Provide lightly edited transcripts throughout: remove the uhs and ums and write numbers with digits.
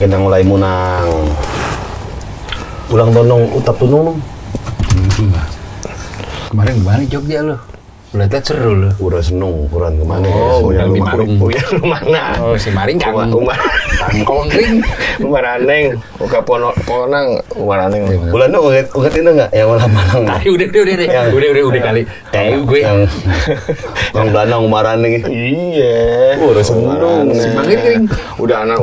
kena mulai munang. Ulang tonong utap tunung. Kemarin Jogja lo. Udah seru lo. Udah seneng, kurang kemana? Oh, udah di Marung. Uya lu mana? Oh, si Maring kan. Kongring. Umaraneng. Uka ponang. Umaraneng. Bulan lu ugat itu enggak? Yang malam-malam. Tapi udah kali. Tahu gue. Yang belanang umaraneng. Iya. Udah seneng. Si Maring. Udah anak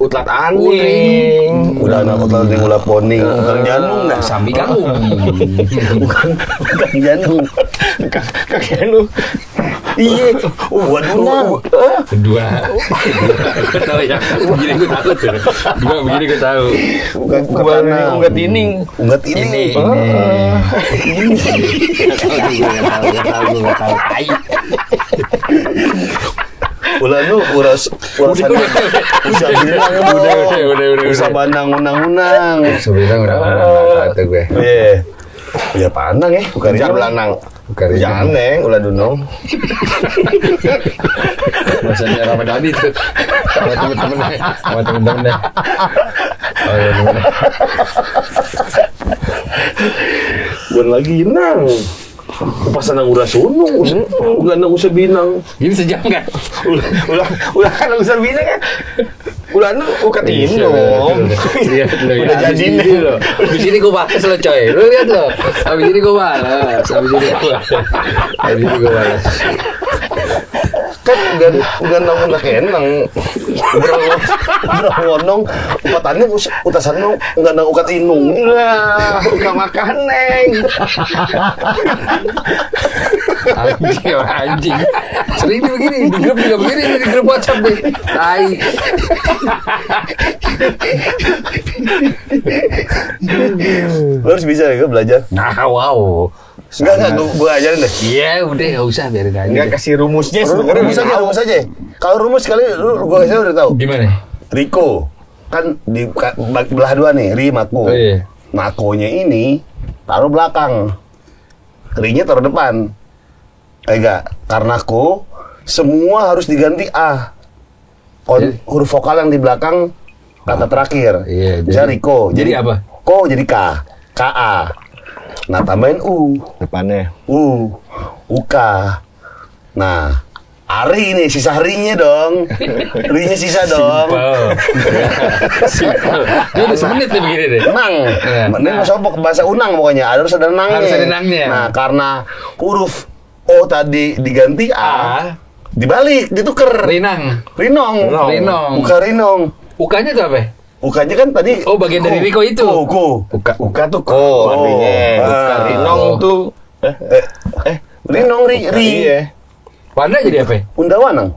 utlat Uring. aning. Udah anak utlat yang ulah poning. Bukan janung dah. Sambi kamu. Bukan janung. Kakek lu. Iya. Waduh. Kedua. Gue tahu ya. Begini gue takut tuh. Begini gue tahu. Bukan Unggah tining. Unggah ini. Gue tahu. Ai. Ulah lu uras usah bilang usah bandang unang-unang. Sebenarnya udah tahu gue. Iya. Ya panang ya, bukan Jangan belanang. Jangan neng, ulah dunong. Masanya Ramadhani tuh. Sama temen-temennya. Oh iya temennya. Bukan lagi nang. Pas nang uras unung, ulah nang usah binang. Gini sejam kan? Ulah kan usah bina kan. Ulah nu ukat ini dong. Udah jadi nih lo. Di sini gue balas lo coy. Lu lihat lo. Habis ini gue balas. Kan enggak nang kenang. Berang ngonong, upatannya utasan nang enggak nang ukat inung. Lah, uka makan neng. Anjing. Sering begini, di grup juga begini, di grup WhatsApp deh. Tai. Lu harus bisa ya belajar. Nah, wow. Enggak, gue ajarin deh. Iya, udah enggak usah biarin aja. Enggak kasih rumusnya Rumus aja. Kalau rumus kali lu gue udah tahu. Gimana? Riko kan di belah dua nih, Ri Mako. Oh, iya. Makonya ini taruh belakang. Ri-nya taruh depan. Enggak, karena ko semua harus diganti A. Huruf vokal yang di belakang kata terakhir. Iya, Bisa Riko. Jadi apa? Ko jadi K. KA. Nah, tambahin U. depannya. UK. Nah, Ari ini sisa Ri-nya dong. Ri-nya sisa dong. Simpel. Dia udah semenit nih begini deh. Nang. Ini masuk bahasa Unang pokoknya. Harus ada nangnya. Harus ada nangnya. Nah, karena huruf O tadi diganti A, dibalik, ditukar. Rinang. Rinong. Bukan Rinong. Ukanya tuh apa? Ukanya kan tadi. Oh, bagian dari Riko itu. Ko. Uka tuh ko artinya. Uka rinong tuh. Rinong Ri. Iya. Wanda jadi apa? Undawanang.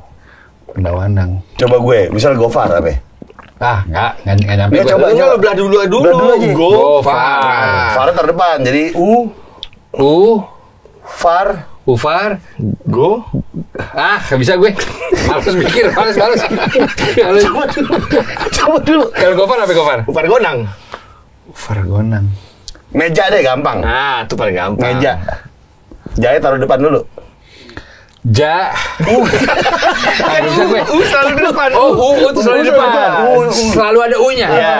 Pendawanang. Coba gue, misal Gofar apa? Ah, enggak nyampe. Ya, coba belah dulu Belah dulu aja. Gofar. Far terdepan, jadi Far. Ufar. Go. Ah, nggak bisa gue. Males mikir, males. Coba dulu. Kalau Gofar apa Gofar? Upar gonang. Fargonang. Meja deh gampang. Nah, itu paling gampang. Meja. Jaya taruh depan dulu. Ja. Nggak bisa gue. Selalu di depan. Oh, itu selalu di depan. Selalu ada U-nya. Iya.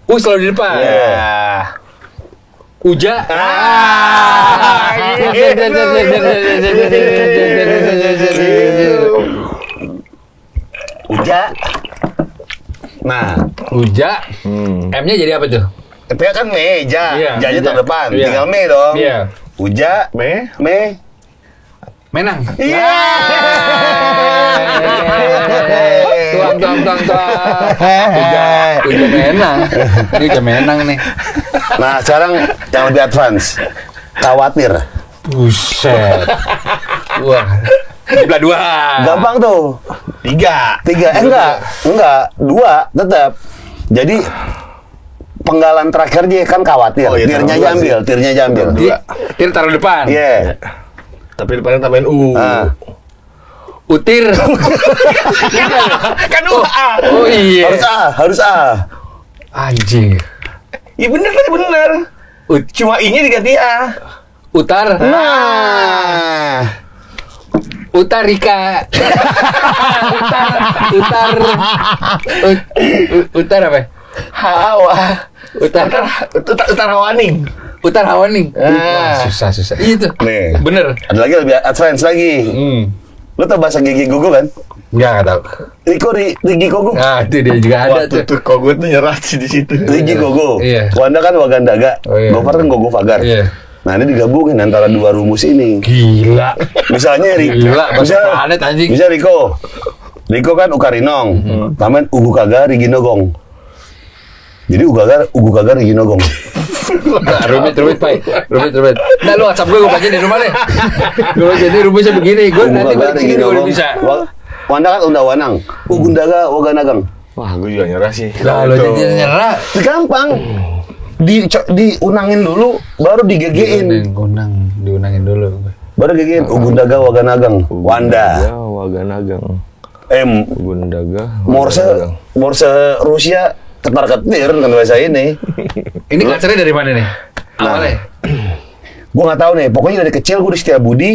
U selalu di depan. Ya. Uja. Uja. Nah, Uja. M-nya jadi apa tuh? ketika kan meja, Iya, janya meja. terdepan, Iya. tinggal me dong. Iya. Uja, me. Menang. Iya. Tuang. Uja menang. Ini udah menang nih. Nah, sekarang yang lebih advance. Khawatir. Buset. Wah. Belah dua. Gampang tuh. Tiga. Enggak. Dua tetap. Jadi penggalan terakhir dia kan khawatir. Oh, iya, tirnya jambil. Tir taruh depan. Iya. Tapi depannya tambahin U. Utir. Kan U A. Oh iya. Harus A. Anjing. Iya bener. Ut. Cuma I-nya diganti A. Utar. Nah. Utarika. Utar apa? Hawa. Utar Hawaning. Utar Hawaning. Ah. Susah. Itu. Nih. Bener. Ada lagi lebih advance lagi. Lu tau bahasa Gigi Gogo kan? Enggak tahu. Rigi Gogo. Ah, itu dia juga ada tuh. Tuh kok gue tuh nyerah sih di situ. Rigi Gogo. Iya. Wanda kan Wagandaga. Oh, iya. Gofar kan Gogo Fagar. Iya. Nah, ini digabungin antara dua rumus ini. Gila. Misalnya Gila, bahasa planet, anjing. Bisa Riko. Riko kan Ukarinong. Taman Ugu Kaga Rigi Nogong. Jadi Ugu Kaga Rigi Nogong. Nah, rumit, Pai. Rumit. Nah, lu WhatsApp gue baca di rumah deh. Gue jadi rumusnya begini. Gue nanti balik sini gue bisa. Wanda kan Undawanang. Ugundaga Waganagang. Wah, gue juga nyerah sih. Lah, lu jadi nyerah. Gampang. Diunangin dulu, baru digegein. Diunangin dulu. Baru gegein. Ugundaga Waganagang. Wanda. Waganagang. Ugundaga. Morse Rusia ketar-ketir kan bahasa ini. Ini culture-nya dari mana nih? Awalnya? Gue nggak tahu nih. Pokoknya dari kecil gue di Setiabudi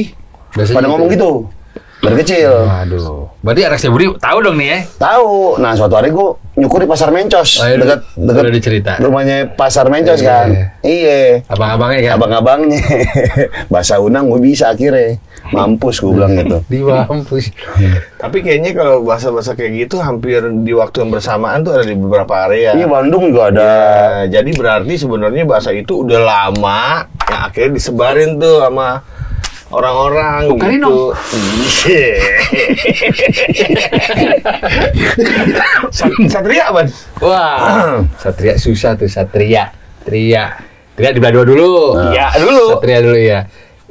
pada ngomong gitu. Dari kecil. Waduh. Berarti anak Setiabudi tahu dong nih ya? Tahu. Nah, suatu hari gue nyukur di Pasar Mencos. Oh, iya, dekat udah dicerita. rumahnya Pasar Mencos Iya, kan. iya. Iya. Abang-abangnya kan? Abang-abangnya. Bahasa Unang gue bisa akhirnya. Mampus gue bilang gitu. Di mampus. Tapi kayaknya kalau bahasa-bahasa kayak gitu hampir di waktu yang bersamaan tuh ada di beberapa area. Iya, Bandung juga ada. Ya, jadi berarti sebenarnya bahasa itu udah lama yang akhirnya disebarin tuh sama orang-orang gitu. Satria apa? Wah, Satria susah tuh, Satria di belah dua dulu. Iya, dulu. Satria dulu ya.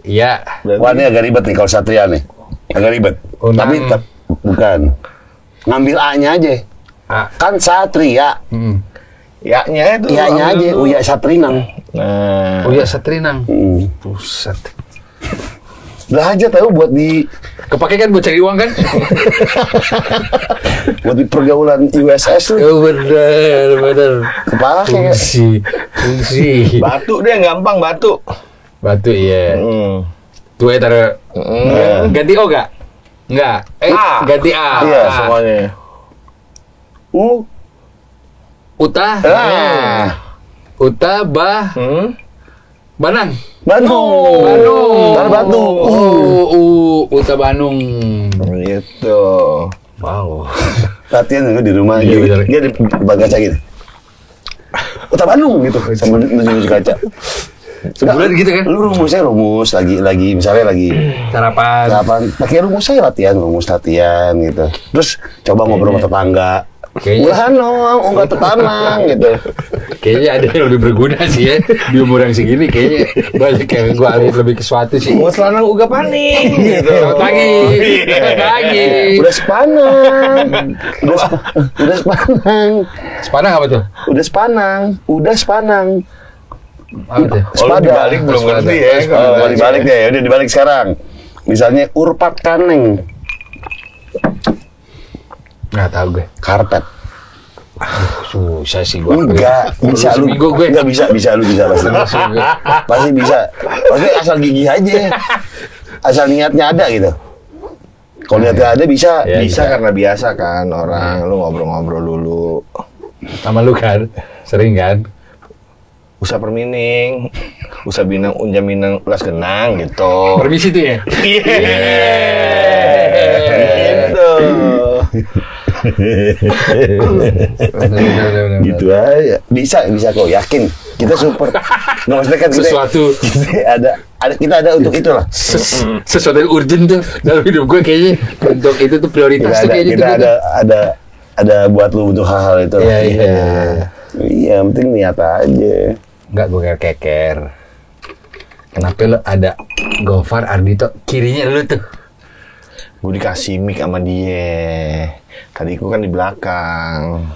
Iya. Wah, ini agak ribet nih kalau Satria nih. Agak ribet. Unang. Tapi bukan. Ngambil A-nya aja. A. Kan Satria. Ya-nya itu. Iya-nya aja. Uya Satrinang. Nah, Oh ya, Satrinang. pusat. Lah aja tahu buat di Kepake kan buat cari uang kan? buat di pergaulan USS tuh. Oh, bener. Kepake. Fungsi. Batu deh, gampang batu. Batu iya. Tuh ya taruh. Ganti O gak? Enggak. A. Ganti A. Iya, A. Semuanya. Uta. Uta Bah. Banang. Bandung. Tar Batu. Uta Bandung. Gitu. Wow. Latihan juga di rumah. Iya, bener. Dia di depan kaca gitu. Kota Bandung gitu sama nuju kaca. Sebulan gitu kan? Lu rumus lagi misalnya lagi Sarapan. pakai rumus saya latihan gitu. Terus coba ngobrol sama tetangga. Kayaknya- Ulahan enggak tetanang gitu. Kayaknya ada yang lebih berguna sih ya di umur yang segini. Kayaknya banyak yang gue alih lebih ke suatu sih. Mau selanang uga paning gitu. Selamat pagi. Selamat pagi. Udah sepanang. Udah sepanang. Sepanang apa tuh? Udah sepanang. Apa tuh? Kalau dibalik belum Sepada. ngerti ya. kalau Oh, dibalik deh, udah dibalik sekarang. Misalnya urpat kaneng, Nggak tahu gue. karpet. Susah sih gue. Enggak, bisa lu. Seminggu gue. Enggak bisa lu bisa pasti. Pasti bisa. Pasti asal gigih aja. Asal niatnya ada gitu. Kalau niatnya ada bisa. Ya, bisa bisa. karena biasa kan orang lu ngobrol-ngobrol dulu. Sama lu kan? Sering kan? Usah permining, usah binang unja minang ulas genang gitu. Permisi tuh ya? Gitu. Bener. Gitu aja. Bisa kok, yakin. Kita support. Nggak maksudnya kan Sesuatu. kita ada untuk itu lah. Sesuatu yang urgent tuh dalam hidup gue kayaknya. Untuk itu tuh prioritas tuh kayaknya. Kita ada buat lu untuk hal-hal itu. Iya. Iya, yang penting niat aja. Enggak, gue keker. Kenapa lo ada Gofar Ardito kirinya lu tuh? Gue dikasih mic sama dia. Tadi gue kan di belakang.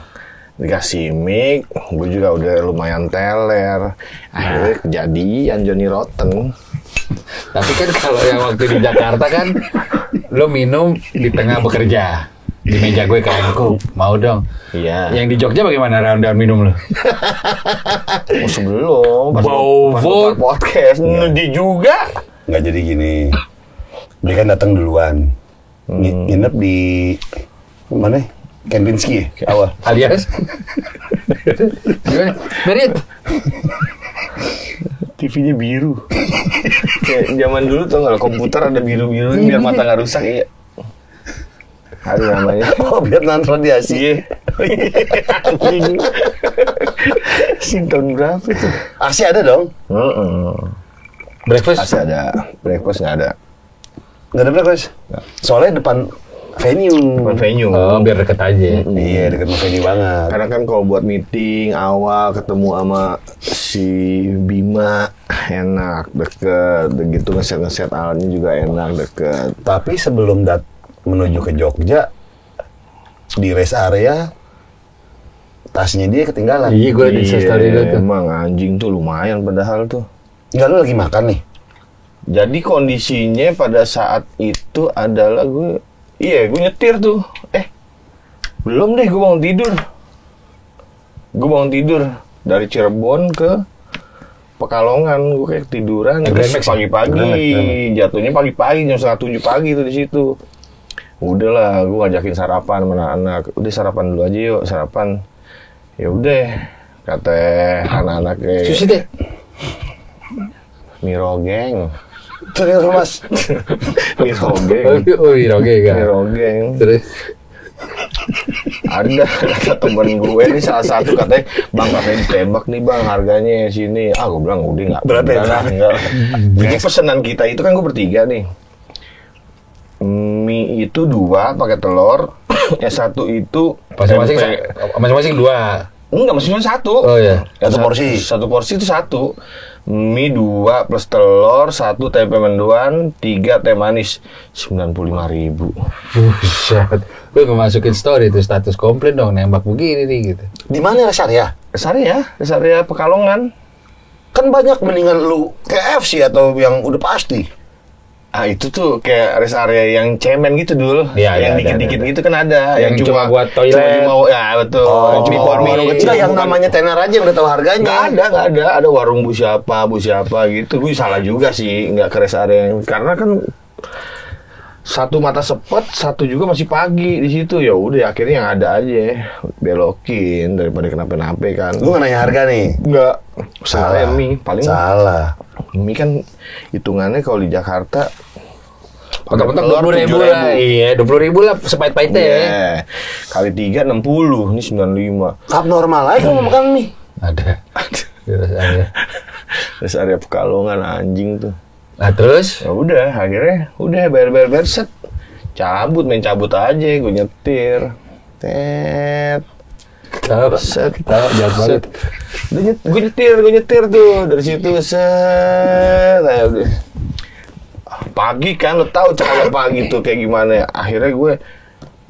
Dikasih mic, gue juga udah lumayan teler. Akhirnya kejadian Johnny Rotten. Tapi kan kalau yang waktu di Jakarta kan lo minum di tengah bekerja. Di meja gue kan, kok mau dong. Iya. Yang di Jogja bagaimana round minum lo? Oh, sebelum pas Bau pas vodka. podcast dia juga. Nggak jadi gini. Dia kan datang duluan. Nginep di mana? Kempinski ya? Awal. Alias? Gimana? Merit? TV-nya biru. Kayak zaman dulu tuh kalau komputer ada biru-biru biar mata nggak rusak ya. Ada namanya. Oh, biar non radiasi. Iya. Anjing. Tahun berapa tuh? AC ada dong? Breakfast? AC ada, breakfast nggak ada. Nggak ada breakfast? Soalnya depan venue. Depan venue. Oh, biar deket aja. Iya, dekat venue banget. Karena kan kalau buat meeting awal ketemu sama si Bima enak deket, begitu ngeset alatnya juga enak deket. Tapi sebelum menuju ke Jogja, di rest area, tasnya dia ketinggalan. Iya, gue di story lu tuh. Emang anjing tuh lumayan padahal tuh. Enggak, lu lagi makan nih? Jadi kondisinya pada saat itu adalah gue nyetir tuh. Belum deh, gue bangun tidur dari Cirebon ke Pekalongan. Gue kayak tiduran terus pagi-pagi, jatuhnya pagi-pagi jam 6:30 pagi tuh di situ. Udahlah, gue ngajakin sarapan sama anak-anak. Udah sarapan dulu aja yuk, sarapan. Ya udah, kata anak-anak kayak Sushi deh. Mirogeng. Terus mas. Mirogeng. Oh, Roge kan. Mirogeng. Terus Ada kata temen gue nih salah satu katanya, bang katanya ditembak nih bang harganya sini. Gue bilang udah nggak. Berapa ya? Enggak. Jadi pesanan kita itu kan gue bertiga nih. Mie itu 2 pakai telur, yang satu itu masing-masing 2. enggak, maksudnya 1. Oh iya. Satu porsi itu 1. Mie 2 plus telur, 1 tempe mendoan, 3 teh manis, 95.000. Buset. Gue ngemasukin story itu status komplain dong, nembak begini nih gitu. Di mana rest area? Rest area Pekalongan. Kan banyak, mendingan lu KFC atau yang udah pasti. Itu tuh kayak rest area yang cemen gitu dulu. Iya, yang ada, dikit-dikit ada. gitu kan ada. Yang cuma buat toilet. Ya betul. Cuma warung kecil. Yang namanya tenar aja yang udah tahu harganya. Nggak ada. Ada warung bu siapa gitu. Gue salah juga sih, nggak ke rest area. Karena kan satu mata sepet, satu juga masih pagi di situ. Ya udah, akhirnya yang ada aja belokin daripada kenapa-napa kan. Lu nggak nanya harga nih? Nggak. Salah mie paling. Salah. Mie kan hitungannya kalau di Jakarta Kotak-kotak 20.000 lah. Iya, 20.000 lah sepait-paitnya ya. Kali 3 60, ini 95. Cup normal aja mau makan mie. Ada. Terus area Pekalongan anjing tuh. Nah terus? Ya udah, akhirnya bayar set. Main cabut aja, gue nyetir. Tet. Tahu jahat banget. Gue nyetir tuh dari situ set. Ayo udah. Pagi kan, lo tahu cahaya pagi tuh kayak gimana ya. Akhirnya gue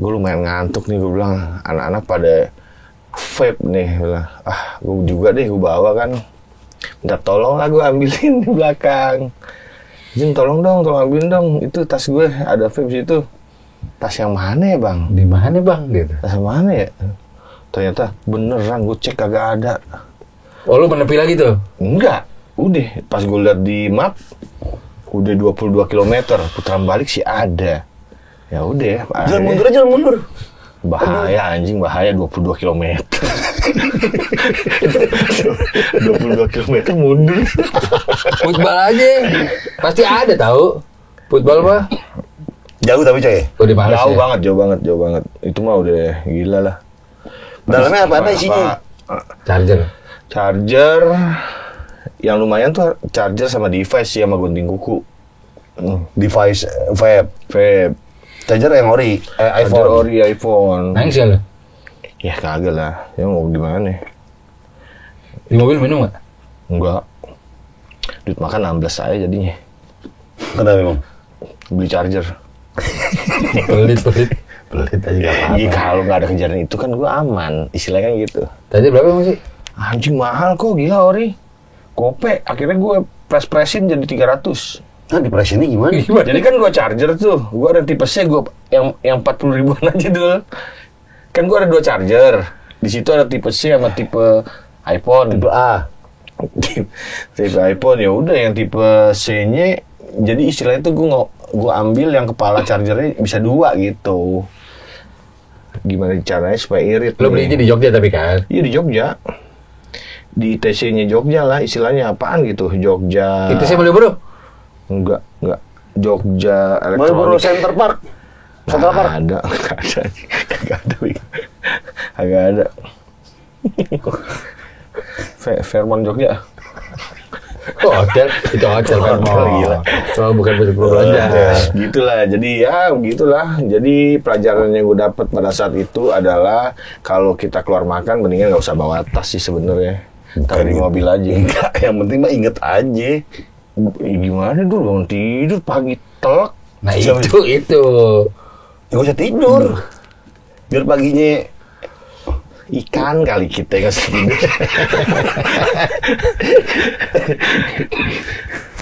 lumayan ngantuk nih, gue bilang anak-anak pada vape nih, bilang gue juga deh gue bawa kan. Minta tolong lah gue ambilin di belakang. Jin tolong ambilin dong, itu tas gue ada vape situ. Tas yang mana ya bang? Di mana bang gitu? Tas yang mana ya? Ternyata beneran gue cek kagak ada. Oh lu menepi lagi tuh? Enggak, udah pas gue lihat di map udah 22 km, putaran balik sih ada. Ya udah, Jangan mundur. Bahaya anjing, bahaya 22 km. 22 km mundur. Football aja. Pasti ada tahu. Football mah. Jauh tapi coy. Udah males Jauh ya? jauh banget. Itu mah udah gila lah. Dalamnya apa isinya? Charger yang lumayan tuh, charger sama device sih, sama gunting kuku. Device vape. Charger yang ori, iPhone. Charger ori iPhone. Nangis ya lu? Ya kagak lah, ya mau gimana? Di mobil minum nggak? Enggak. Duit makan 16 aja jadinya. Kenapa emang? Beli charger. Pelit aja Iya, kalau nggak ada kejadian itu kan gue aman, istilahnya kan gitu. Tadi berapa emang sih? Anjing mahal kok, gila ori. Gope, akhirnya gue presin jadi 300. Nah, depresinya gimana? Jadi kan gue charger tuh, gue ada tipe C, gue yang 40 ribuan aja dulu. Kan gue ada 2 charger. Di situ ada tipe C sama tipe iPhone. Tipe A. Tipe iPhone, ya udah yang tipe C-nya. Jadi istilahnya tuh gue gue ambil yang kepala chargernya bisa 2 gitu. Gimana caranya supaya irit? Lo belinya di Jogja tapi kan? Iya di Jogja. Di TC-nya Jogja lah, istilahnya apaan gitu, Jogja. Itu saya Malioboro? Enggak. Jogja Malioboro elektronik. Center Park. Central Park. Ada. Agak ada. Fairmont Jogja. Oh, hotel? Itu hotel kan? Hotel, gila. Oh, bukan pusat perbelanjaan. Gitulah, jadi ya begitulah. Jadi pelajaran yang gue dapat pada saat itu adalah kalau kita keluar makan mendingan nggak usah bawa tas sih sebenarnya. Taruh di mobil aja. Enggak, yang penting mah inget aja. Gimana dulu bangun tidur pagi telak. Nah Siapa itu. Ya gak usah tidur. Biar paginya Ikan kali kita yang ngasih tidur.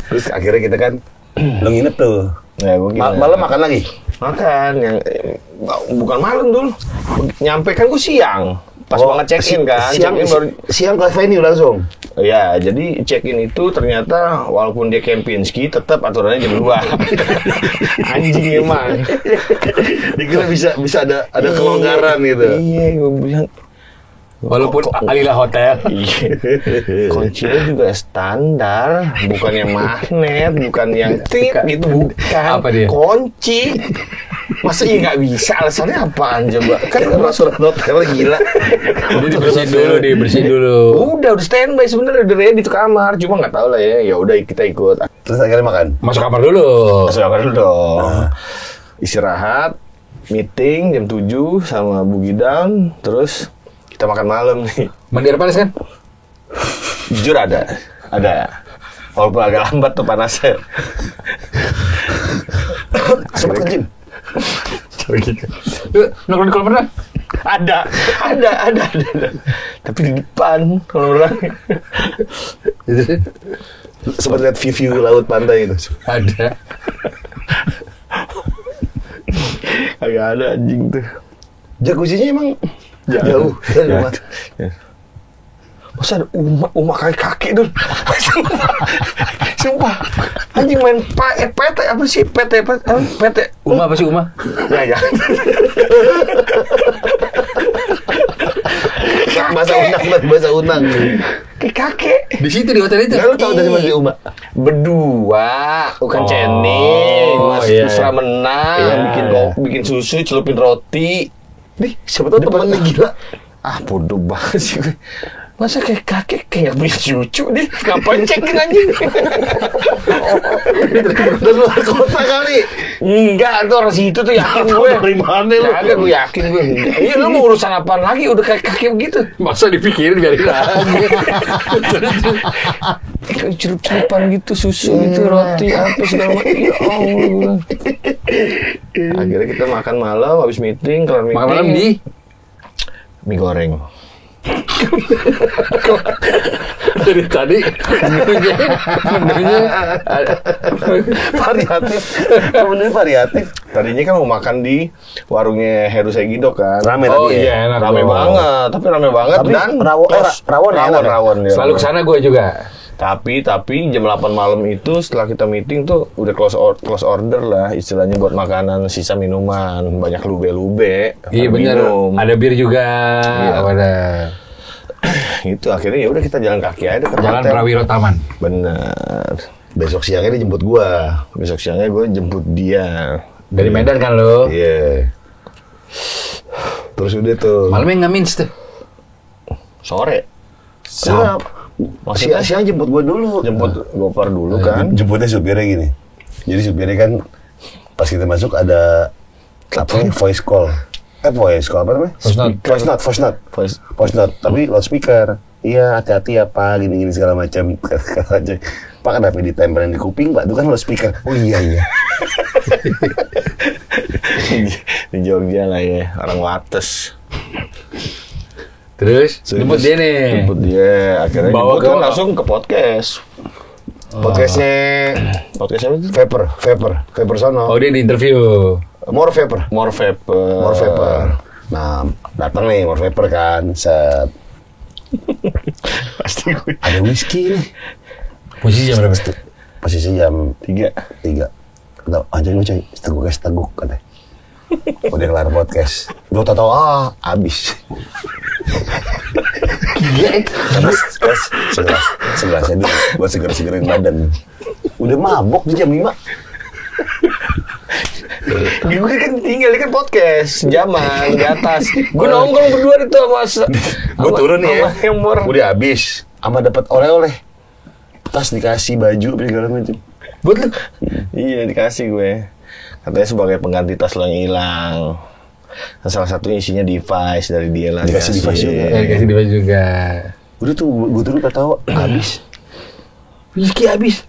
terus akhirnya kita kan lo nginep tuh. Ya, gue Malam makan lagi. makan yang bukan malam dulu. Nyampe kan gue siang. Pas Oh, banget check-in kan. Siang, Check-in baru. siang ke venue langsung. Ya, jadi check-in itu ternyata walaupun dia Kempinski tetap aturannya jam 2. Anjing emang. Dikira bisa ada kelonggaran gitu. Iya, gue bilang. Walaupun Alila Hotel. Iya. Kuncinya juga standar, bukan yang magnet, bukan yang tit gitu, bukan. Apa dia? Kunci. Masa iya nggak bisa? Alasannya apaan coba? Kan Restaurant hotel gila. Jadi dibersihin dulu. Udah standby sebenarnya, udah ready di kamar, cuma nggak tahu lah ya. Ya udah kita ikut. Terus akhirnya makan. Masuk kamar dulu. Masuk kamar dulu dong. Istirahat, meeting jam 7 sama Bu Gidam, terus kita makan malam nih. Mandi air panas kan? Jujur ada. Walaupun agak lambat tuh panasnya. Sempat ke gym. Nongkrong di kolam renang? Ada. Tapi di depan kalau orang. Sempat lihat view laut pantai itu. Ada. Agak ada anjing tuh. Jacuzzinya emang jauh. Ya. Masa ada umak kakek dulu. Sumpah. Anjing main PT apa sih? PT. Uma apa sih Uma? Ya. Bahasa unang. Kayak kakek. Di situ di hotel itu. Ya, lu tahu dari mana dia Uma? Berdua, bukan Oh, Cening, Mas iya. mesra menang, Iya. bikin susu, celupin roti. Nih, siapa tahu temennya gila. Ah, bodoh banget sih gue. Masa kayak kakek kayak punya cucu dia ngapain cekin anjing? Dan luar kota kali. Enggak, itu orang situ tuh yakin gue. Dari mana lu? Kagak, gue yakin gue. Iya, lu mau urusan apaan lagi? Udah kayak kakek begitu. Masa dipikirin biarin aja. Kayak celup-celupan gitu, susu gitu, roti apa segala macam. Ya Allah, gue bilang. Akhirnya kita makan malam, habis meeting, kelar meeting. Makan malam di mie goreng. dari tadi menunya Variatif. Temennya variatif. Tadinya kan mau makan di warungnya Heru Segido kan. Rame Oh tapi ya. iya enak Rame dong. banget, tapi Tapi rawon ya, enak ya? rawon ya. Selalu kesana gue juga. Tapi jam 8 malam itu setelah kita meeting tuh udah close order lah istilahnya buat makanan, sisa minuman, banyak lube-lube. Iya pada benar. minum. Ada bir juga. Iya. Ada. Itu akhirnya ya udah kita jalan kaki aja ke Jalan hotel. Prawiro Taman. Bener. Besok siangnya dia jemput gua. Besok siangnya gue jemput dia. Dari Medan kan lo. Iya. Terus udah tuh. Malamnya ngamins tuh. Sore. Siap. Maksudnya? Siang jemput gua dulu. Jemput Gopar dulu kan. Jemputnya supirnya gini. Jadi supirnya kan pas kita masuk ada apa nih, voice call. Voice call apa namanya? Voice note. Tapi loudspeaker. Iya, hati-hati ya Pak, gini-gini segala macam. Pak, kenapa ditempelin di kuping Pak? Itu kan loudspeaker. Oh iya. Di Jogja lah ya, orang Wates. Terus jemput dia nih. Jemput dia, akhirnya Bawa jemput ke- kan langsung ke podcast. Podcastnya Podcastnya apa sih? Vapor sono. Oh dia di interview. More Vapor. More Vapor. Nah, datang nih More Vapor kan. Set. Pasti gue. Ada whisky nih. Posisi jam berapa? Posisi jam 3. 3. Anjir lu coy, teguk katanya. Udah kelar podcast. Lu tau abis. Gila. Segelas aja buat segerin badan. Udah mabok di jam 5. Gue kan tinggal kan podcast jaman di atas. Gue nongkrong berdua itu Gue turun nih ya. Humor. Udah habis. Sama dapat oleh-oleh. Tas dikasih baju segala macam. Buat lu? Iya dikasih gue. Katanya sebagai pengganti tas lo yang hilang. Nah, salah satunya isinya device dari dia lah. Dikasih device juga. Dikasih device juga. Udah tuh gue turun gak tahu habis. Rizky habis.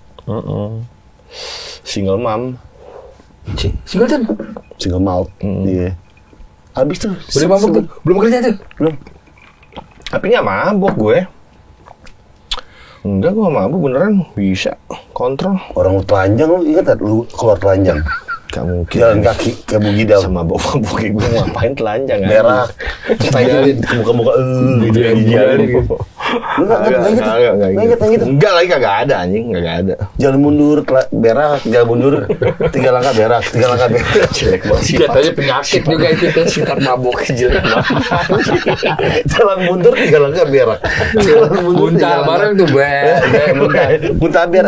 Single mom. Singleton. Single malt. Iya. Habis tuh. Udah mabuk tuh. Belum kerja tuh. Belum. Tapi nggak mabuk gue. Enggak, gue nggak mabuk beneran bisa kontrol. Orang lu telanjang lu ingat gak lu keluar telanjang? Gak mungkin. Jalan kaki ke Bugidam. Sama mabuk kayak gue ngapain telanjang kan? Berak. Cetain ke muka-muka. Idealin. Lu nggak inget yang gitu? Enggak lagi kagak ada anjing, kagak ada. Jalan mundur, berak, jalan mundur, 3 langkah berak, 3 langkah berak. Jelek banget. Katanya penyakit juga itu tuh. Sifat mabuk jelek banget. Jalan mundur, 3 langkah berak. Jalan mundur, Muntah 3 langkah. bareng tuh, muntah. Muntah biar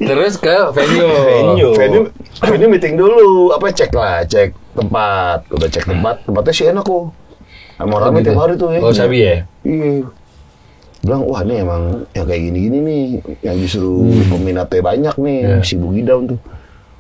Terus ke venue. Venue meeting dulu, cek tempat. Udah cek tempatnya sih enak kok. Sama rame tiap hari tuh ya. Oh, sabi ya? Iya. Bilang, wah ini emang yang kayak gini-gini nih, yang justru peminatnya banyak nih, si Bugidam tuh.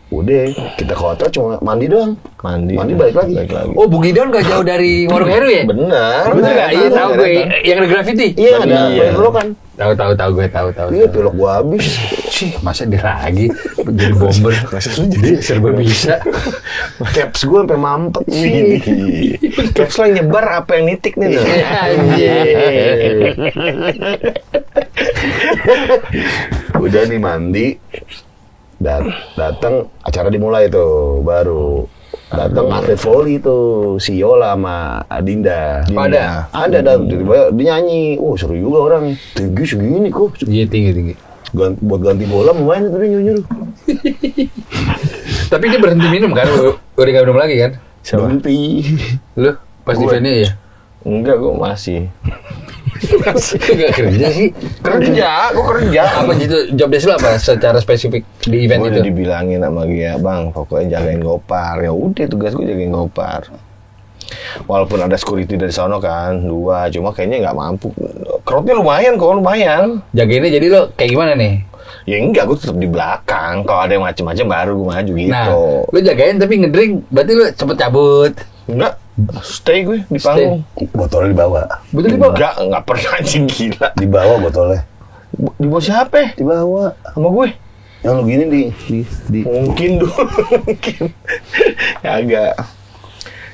Udah, kita ke hotel cuma mandi doang. Mandi balik lagi. Oh, Bugidon gak jauh dari Warung Heru ya? Bener Nggak? Iya, tahu gue. Yang ada graffiti? Iya, ada Iya. belokan. Tahu gue tahu. Iya, pelok gua habis. Sih, masa dia lagi jadi bomber? Jadi serba bisa. Caps gua sampai mampet Wih, sih. caps lo yang nyebar apa yang nitik nih tuh? Udah nih mandi. Datang acara dimulai tuh, baru datang atlet volley tuh si Yola sama Adinda. Ada dan tiba-tiba dia nyanyi. Oh, seru juga orang. Tinggi segini kok. Iya, tinggi. Buat ganti bola mau main itu dia nyuruh. Tapi dia berhenti minum kan? Udah gak minum lagi kan? Berhenti. Lu pas di venue ya? Enggak, gue masih. Gak kerja sih. Gue kerja. Apa gitu job desk lu apa secara spesifik di event Gue itu? udah dibilangin sama dia, bang, pokoknya jagain Gopar. Ya udah, tugas gue jagain Gopar. Walaupun ada security dari sono kan, 2, cuma kayaknya nggak mampu. Crowdnya lumayan. Jagainnya jadi lo kayak gimana nih? Ya enggak, gue tetap di belakang. Kalau ada yang macem-macem baru gue maju gitu. Nah, lu jagain tapi ngedrink, berarti lu cepet cabut. Enggak, stay gue di panggung. Botolnya dibawa. Betul di bawah? Enggak pernah anjing gila. Dibawa botolnya. Di bawah siapa? Dibawa. Sama gue? Yang lu gini di Mungkin dulu, mungkin. Ya agak.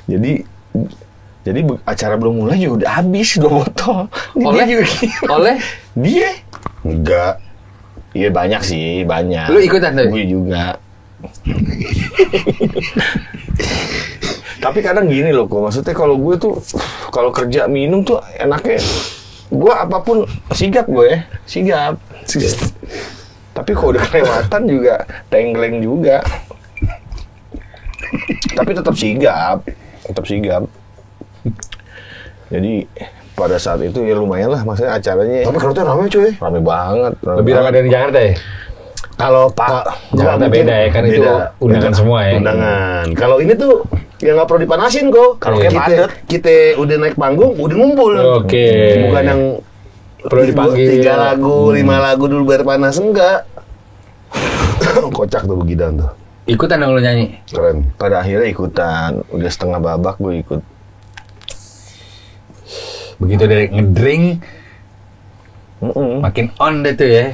Jadi acara belum mulai juga udah habis 2 botol. Oleh? Dia juga gini. Oleh? Dia? enggak. Iya banyak sih, banyak. Lu ikutan tuh? Gue juga. Tapi kadang gini loh, kok maksudnya kalau gue tuh kalau kerja minum tuh enaknya gue apapun sigap gue, sigap. Tapi kalau udah kelewatan juga tenggleng juga. Tapi tetap sigap. Jadi pada saat itu ya lumayan lah, maksudnya acaranya. Tapi crowdnya rame cuy. Rame banget. Lebih ramai dari Jakarta ya? Kalau Jakarta beda ya, kan itu undangan semua ya? Undangan. Kalau ini tuh ya nggak perlu dipanasin kok. Kalau Iya. kita udah naik panggung, udah ngumpul. Oke. Bukan yang Perlu dipanggil. 3 lagu, 5 lagu dulu biar panas, enggak. Kocak tuh Bugidam tuh. Ikutan dong lu nyanyi? Keren. Pada akhirnya ikutan, udah setengah babak gue ikut. Begitu dari ngedrink, makin on deh tuh ya.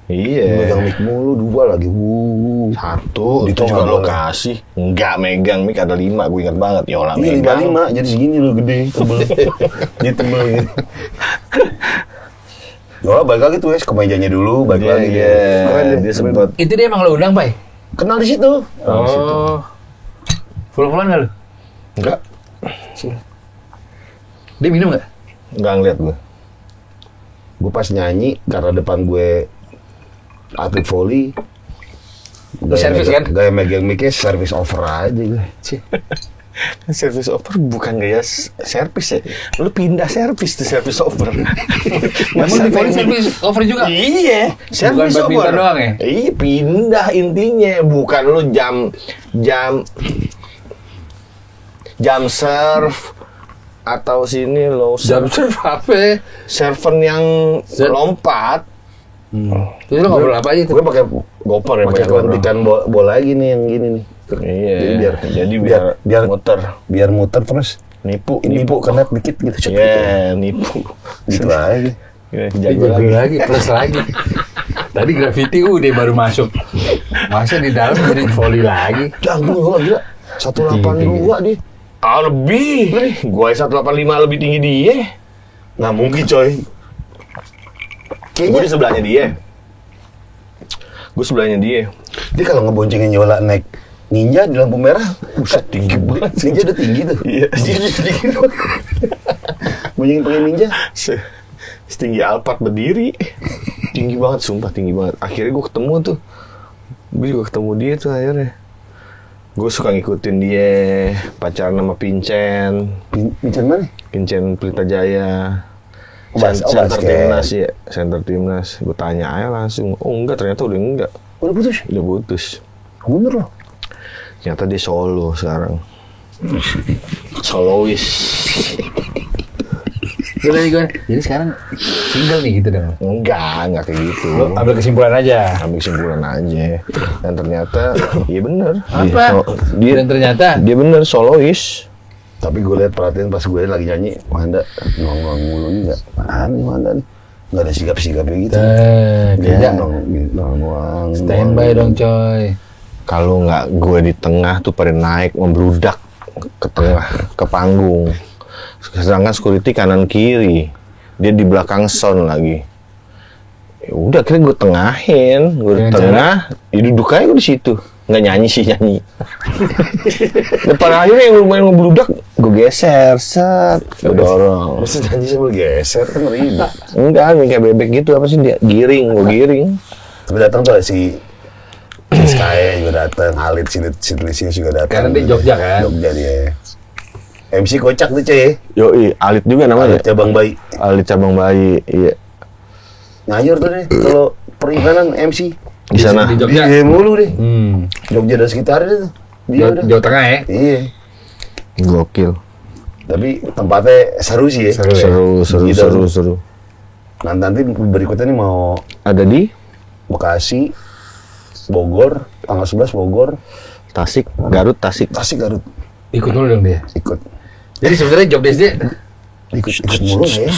Iya. Megang mic mulu, 2 lagi. Satu, itu Itu juga nggak boleh. lokasi. Enggak megang mic, ada 5, gue ingat banget. Yola Ini megang. 55, jadi segini loh gede, tebel. Jadi tebel gitu. Yola balik lagi tuh ke mejanya dulu, balik lagi. Keren Dia sempet. Itu dia emang lo undang, Pak? Kenal di situ. Oh. Full-fullan nggak lu? Enggak. Dia minum nggak? Enggak ngeliat gue. Gue pas nyanyi, karena depan gue atlet volley. Servis kan? Gaya megang mic-nya service over aja gue. Service over bukan gaya servis ya. Lu pindah servis tuh service over. Emang di volley service over juga? Iya, service Bukan badminton over. doang ya? Iya, pindah intinya. Bukan lu jam serve atau sini lo Jam serve apa? server yang lompat. Terus lo ngobrol apa aja tuh? Gue pakai Goper ya, pakai pakai goper. kontikan bola gini yang gini nih. Iya. Jadi biar muter. biar muter terus Nipu. kena dikit gitu. Iya, nipu. Gitu aja. Iya, Jago lagi, plus lagi. Tadi graffiti udah baru masuk. Masa di dalam jadi volley lagi? Jago lo gila. 182 dia. Ah, lebih. Gua 185 lebih tinggi dia. Nggak mungkin coy. Gue di sebelahnya dia. Gue sebelahnya dia. Dia kalau ngeboncengin Yola naik ninja di lampu merah, buset tinggi banget. Ninja udah tinggi tuh. Iya. Dia tinggi tuh. Boncengin pakai ninja. Setinggi Alphard berdiri. Tinggi banget, sumpah tinggi banget. Akhirnya gue ketemu tuh. Gue juga ketemu dia tuh akhirnya. Gue suka ngikutin dia. Pacaran sama Pincen. Pincen mana? Pincen Pelita Jaya. Basket. Center timnas ya. Center timnas. Gue tanya aja langsung. Oh enggak, ternyata udah enggak. Udah putus? Udah putus. Bener loh. Ternyata dia solo sekarang. Solois. Jadi sekarang single nih gitu dong. Enggak kayak gitu. Lo ambil kesimpulan aja. Ambil kesimpulan aja. Dan ternyata, iya bener. Apa? Dia Dan ternyata dia bener solois. Tapi gue lihat perhatiin pas gue lagi nyanyi, Wanda nongol mulu nih nggak? Apaan nih Wanda nih? Nggak ada sigap-sigapnya gitu. beda. Nongol. Standby dong coy. Kalau nggak gue di tengah tuh pada naik membludak ke tengah ke panggung. Sedangkan security kanan kiri, dia di belakang sound lagi. Ya udah, akhirnya gue tengahin, gue di Dengan tengah, ya duduk aja gue di situ. Nggak nyanyi sih nyanyi. Depan akhirnya yang lumayan ngebludak, gue geser, set, gue dorong. Terus nyanyi sambil geser kan ribet. Enggak, nih kayak bebek gitu, apa sih dia giring, gue giring. Tapi datang tuh si Sky juga datang, Halid Sidlisius juga datang. Karena dia Jogja kan? Jogja dia. MC kocak tuh cuy. Yoi, Alit juga namanya. Halid cabang bayi. Alit cabang bayi, iya. Ngayur tuh deh kalau periklanan MC. Di sana. Di Jogja. Iya mulu deh. Hmm. Jogja dan sekitarnya tuh. Dia udah. Jawa Tengah ya? Iya. Gokil. Tapi tempatnya seru sih ya. Seru ya? Seru. Nanti berikutnya nih mau Ada di Bekasi, Bogor, tanggal 11 Bogor, Tasik, Garut, Tasik. Tasik Garut. Ikut dulu dong dia. Ikut. Jadi sebenarnya job desk dia Ikut mulu nggak ya?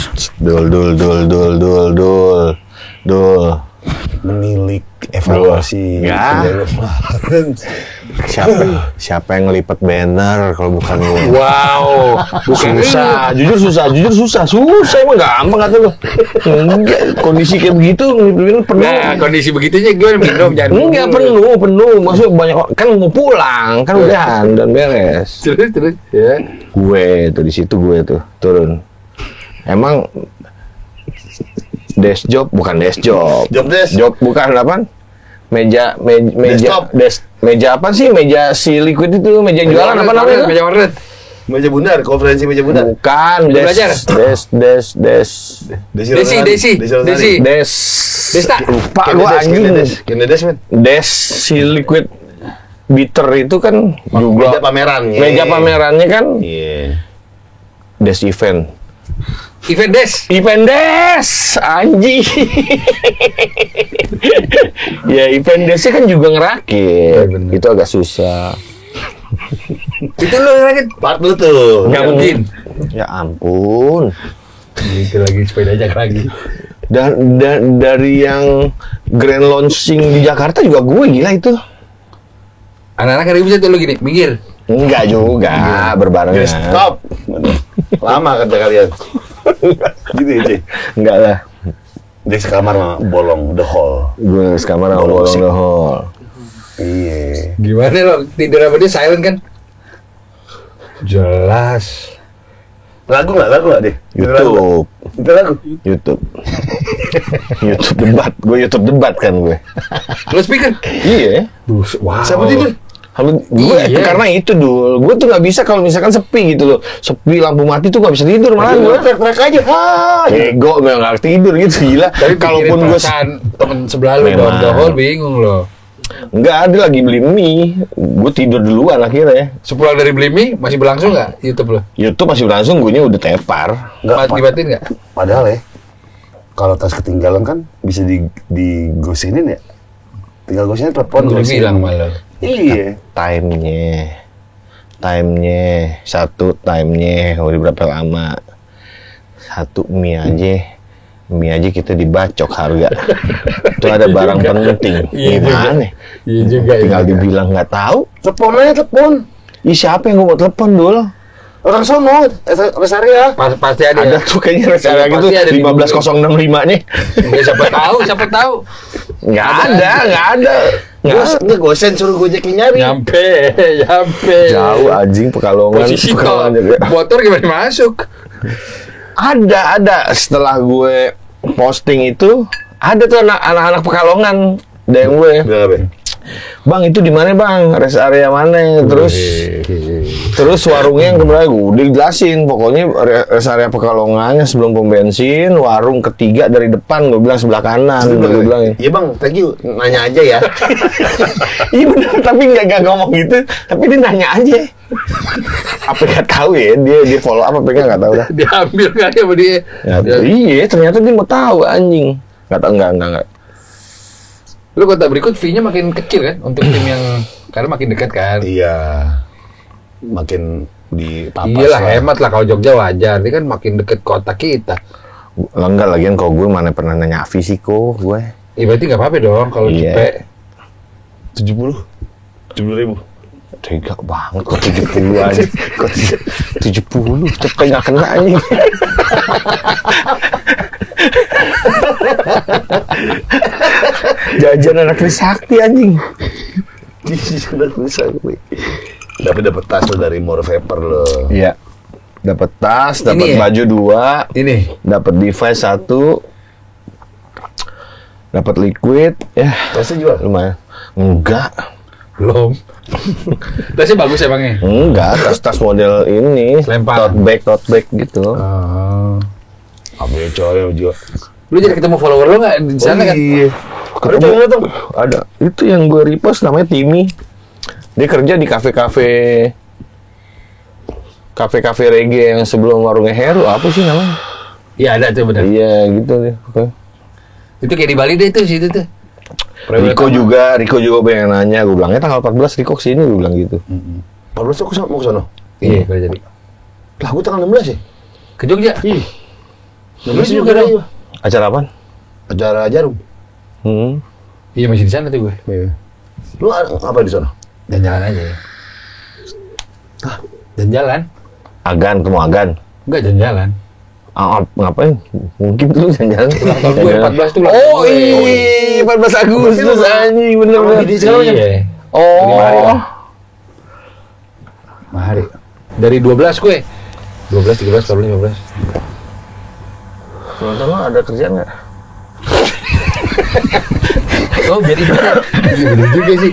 Dul. Menilik evaluasi Ya. penjagaan. Siapa yang ngelipet banner kalau bukan lu? wow. Susah, jujur susah emang gampang kata lu. Enggak, kondisi kayak begitu ngelipet penuh. Nah, kondisi begitunya gue minum jangan. Enggak penuh. Maksudnya banyak kan mau pulang, kan udahan dan beres. Terus ya. Gue tuh di situ gue tuh turun. Emang desk job bukan desk job. Job bukan apa? Meja apa sih? Meja si liquid itu, meja jualan apa namanya? Meja warnet. Meja bundar, konferensi meja bundar. Bukan, Belajar. Desi. Desta. Lupa gua anjing. Kendedes men. Des si liquid bitter itu kan juga Meja pameran. meja pamerannya kan Iya. des event. Event desk. Event des, anjing. Ya event desnya kan juga ngerakit. bener. Itu agak susah. Itu lo lagi Part lu tuh. Nggak mungkin. Ya ampun. Gitu lagi sepeda aja lagi. Dan dari yang grand launching di Jakarta juga gue gila itu. Anak-anak ribut tuh lo gini, minggir. Enggak juga, berbarengan. Stop. Lama kata kalian. Gitu ya, Cik. Enggak lah. Dia sekamar sama bolong the hall. Gue sekamar sama Bolong bolong sih. the hall. Iya. Gimana lo tidur sama dia silent kan? Jelas. Lagu nggak deh? YouTube. Itu lagu. YouTube. YouTube debat kan gue. Lo speaker? Iya. Wow. Siapa tidur? Gue karena itu dulu, gue tuh nggak bisa kalau misalkan sepi gitu loh, sepi lampu mati tuh nggak bisa tidur malah gue. Teriak aja. Ego nggak tidur gitu gila. Tapi Kalaupun gue temen sebelah lu down the hall bingung lo. nggak ada lagi beli mie, gue tidur duluan akhirnya. Sepulang dari beli mie masih berlangsung nggak YouTube lo? YouTube masih berlangsung, gue udah tepar. Dibatin nggak? Padahal ya, kalau tas ketinggalan kan bisa digosinin ya. Tinggal gosinin telepon. Udah bilang malah. Iya. Timenya udah berapa lama? Satu mie aja kita dibacok harga. Itu ada barang penting. Gimana? Iya juga. Tinggal dibilang nggak tahu. Telepon. Ih, siapa yang gue mau telepon dulu? Orang sono, rest area. Pasti ada. Ada tuh kayaknya rest area gitu 15065 nih. Siapa tahu. Nggak ada. Nggak gosen suruh Gojek nyari. Nyampe. Jauh anjing Pekalongan. Posisi Pekalongan kok juga. motor gimana masuk? Ada. Setelah gue posting itu, ada tuh anak-anak Pekalongan DM gue. Bang, itu di mana bang? Rest area mana? Terus warungnya yang keberapa? Udah dijelasin. Pokoknya rest area Pekalongannya sebelum pom bensin, warung ketiga dari depan. Gue bilang sebelah kanan. Gue bilangin. Iya bang, thank you. Nanya aja ya. Iya benar, tapi nggak ngomong gitu. Tapi dia nanya aja. Apa nggak tahu ya? Dia follow up apa nggak tahu dah. Diambil kali sama dia. Iya, ternyata dia mau tahu anjing. Nggak tahu nggak. Lu kota berikut fee-nya makin kecil kan untuk tim yang karena makin dekat kan. Iya. Makin dipapas. Iyalah hemat lah kalau Jogja wajar. Ini kan makin deket kota kita. Enggak lagian kalau gue mana pernah nanya fisiko gue. Ya berarti nggak apa-apa dong kalau Iya. cepet. 70.000. Tega banget kok 70 aja. Kok 70 cepet nggak kena anjing. Jajan anak Trisakti anjing. Tapi dapat tas lo dari More Vapor lo. Iya. Dapat tas, dapat Ini ya? baju 2, Ini dapat device 1, dapat liquid, ya Tasnya jual. lumayan. Enggak. belum. Tasnya bagus emangnya. Enggak, tas model ini, Lempar. tote bag gitu. Apa ya coy jual. Lu jadi ketemu follower lo nggak di sana kan? Iya. Ketemu tuh. Ada. Itu yang gue repost namanya Timmy. Dia kerja di kafe-kafe reggae yang sebelum warungnya Heru. Apa sih namanya? Iya ada tuh benar. Iya gitu deh. Oke. Itu kayak di Bali deh tuh situ tuh. Riko juga pengen nanya. Gue bilangnya tanggal 14 Riko kesini. Gue bilang gitu. 14 aku mau ke sana. Iya kalau jadi. Lah aku tanggal 16 ya? Ke Jogja. Ih. 16 juga dong. Acara apa? Acara Jarum. Iya masih di sana tuh gue. Lu apa di sana? Jalan aja. Jalan. Agan, ketemu Agan. Enggak jalan. Ngapain? Mungkin tuh jalan-jalan. Ulang tahun gue 14 tuh. Oh iya, 14 Agustus anjing, bener-bener. Iya. Oh. Mahari. Dari 12 gue. 12, 13, 14, 15. Nonton lo ada kerjaan nggak? Oh biar itu. Iya bener juga sih.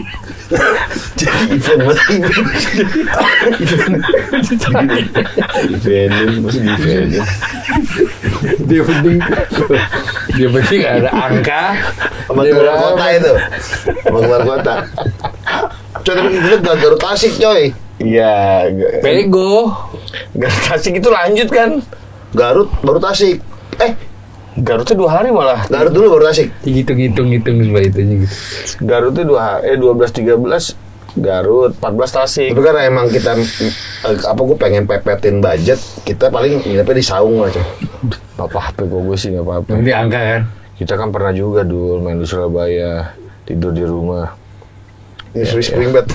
Jadi event masih event masih event. Dia penting ada angka. Sama keluar kota itu. Sama keluar kota. Coy tapi itu gak Garut Tasik coy. Iya. Pego. Garut Tasik itu lanjut kan? Garut baru Tasik. Garutnya 2 hari malah. Garut dulu baru Tasik. Hitung supaya itunya gitu. Garutnya 12-13 Garut, 14 Tasik. Tapi karena emang kita gue pengen pepetin budget, kita paling nginepnya di Saung aja. Apa-apa gue sih nggak apa-apa. Nanti angka kan. Kita kan pernah juga dulu main di Surabaya, tidur di rumah. Ini Swiss Spring Bed.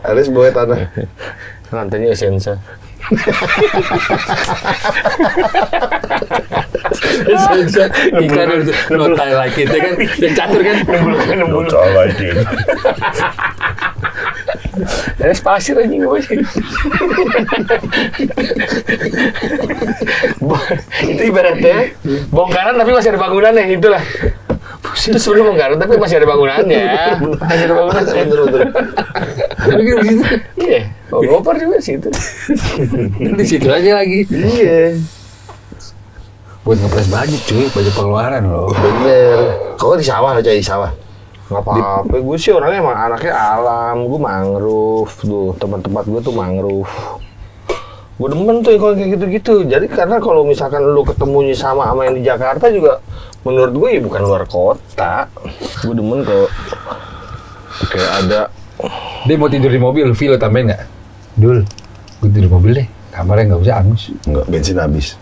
Ada sebuah tanah. Lantainya Essensa. Ikan itu notai lagi itu kan yang catur kan. Nembul lagi. Ada pasir anjing gue sih. Itu ibaratnya bongkaran tapi masih ada bangunannya, itulah. Itu sebelum bongkaran tapi masih ada bangunannya. Masih ada bangunannya. Betul. Tapi gitu gitu. Iya. Gopar juga sih itu. Di situ aja lagi. Iya. Buat ngepres baju cuy, baju pengeluaran loh. Bener. Kau di sawah aja, di sawah. Nggak apa-apa, gue sih orangnya emang anaknya alam, gue mangrove tuh, tempat-tempat gue tuh mangrove. Gue demen tuh kalau kayak gitu-gitu. Jadi karena kalau misalkan lu ketemunya sama yang di Jakarta juga, menurut gue ya bukan luar kota. Gue demen kok kayak ada. Dia mau tidur di mobil, Vilo tambahin nggak? Dul, gue tidur di mobil deh. Kamarnya nggak usah angus. Enggak, bensin habis.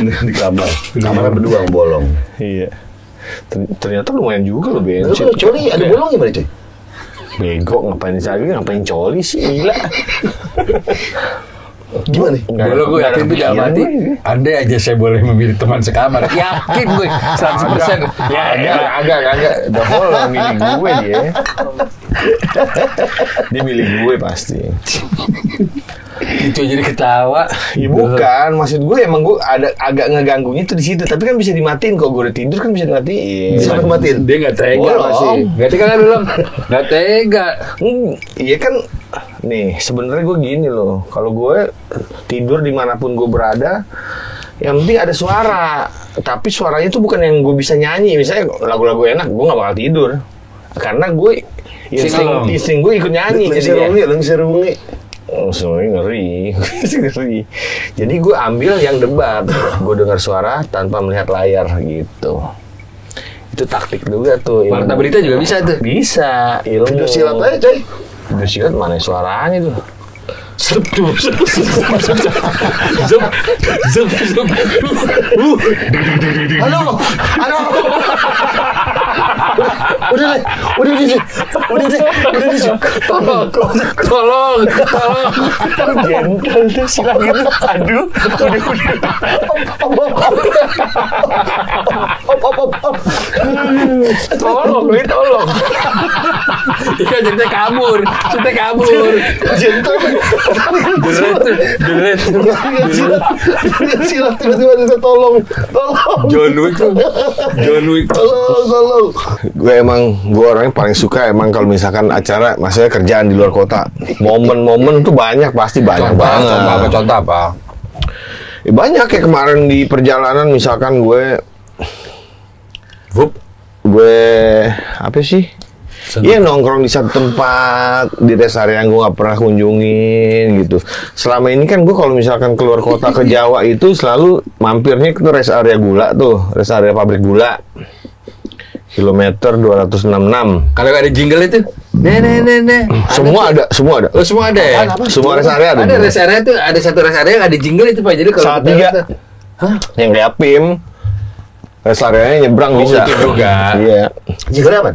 Di kamar. Kamarnya berdua yang bolong. Iya. Ternyata lumayan juga loh Lu bensin. kalau coli ada bolong gimana cuy? Bego, ngapain coli sih, gila. Gimana nih? Kalau gue yakin tuh dalam hati, andai aja saya boleh memilih teman sekamar. Yakin gue, 100%. Ya, agak. Udah follow milih gue dia. Dia milih gue pasti. Itu jadi ketawa. Ya bukan, maksud gue emang gue ada agak ngeganggunya tuh di situ, tapi kan bisa dimatiin. Kalau gue udah tidur kan bisa dimatiin. Bisa dimatiin. Dia nggak tega Bolong. masih. Nggak tega kan belum? Nggak tega. Iya kan, nih sebenarnya gue gini loh. Kalau gue tidur dimanapun gue berada, yang penting ada suara. Tapi suaranya tuh bukan yang gue bisa nyanyi. Misalnya lagu-lagu enak, gue nggak bakal tidur. Karena gue insting gue ikut nyanyi. Lu serungi. Oh, semuanya ngeri. Ngeri. Jadi gue ambil yang debat. Gue dengar suara tanpa melihat layar gitu. Itu taktik juga tuh. Warta berita juga bisa tuh. Bisa. Ilmu. Video silat aja coy. Video silat mana suaranya tuh? Zup. Halo. Udah deh. Tolong. Gentle tuh silat gitu. Aduh. Tolong. Iya jadi kabur. Gentle. Deret. Silat tiba-tiba dia tolong. John Wick. Tolong. Gue orangnya paling suka emang kalau misalkan acara, maksudnya kerjaan di luar kota. Momen-momen tuh pasti banyak banget. Contoh apa? Ya, banyak kayak kemarin di perjalanan misalkan gue apa sih? Iya nongkrong di satu tempat di rest area yang gue nggak pernah kunjungin gitu. Selama ini kan gue kalau misalkan keluar kota ke Jawa itu selalu mampirnya ke rest area gula tuh, rest area pabrik gula. Kilometer 266. Kalau ada jingle itu, ne. Semua ada. Oh semua ada ya? Semua rest area ada. Ada rest area tuh, ada satu rest area yang ada jingle itu Pak. Jadi kalau Saat tiga. Hah? Yang kayak PIM. Rest area nyebrang bisa. itu juga. Iya. Jingle apa?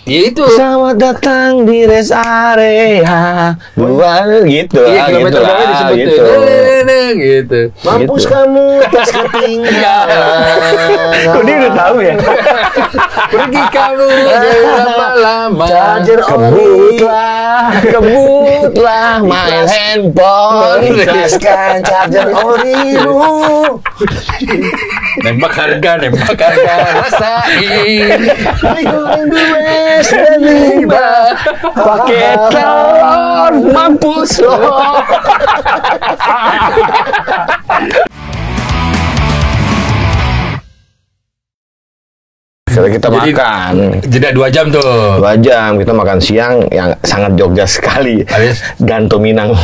Ya itu. Selamat datang di rest area. Dua gitu. Iya kilometer berapa disebut gitu. tuh? Ne, gitu. Mampus Gitu. kamu tas ketinggalan. Kok dia udah tahu ya? Pergi kamu lama-lama. Charger Kebutlah main handphone. Ikhlaskan charger orimu. Nembak harga, rasain. Goreng dua dan lima. Pakai telur mampus loh. Setelah kita Jadi, makan Jeda 2 jam tuh. 2 jam, kita makan siang yang sangat Jogja sekali. Alias? Ganto Minang.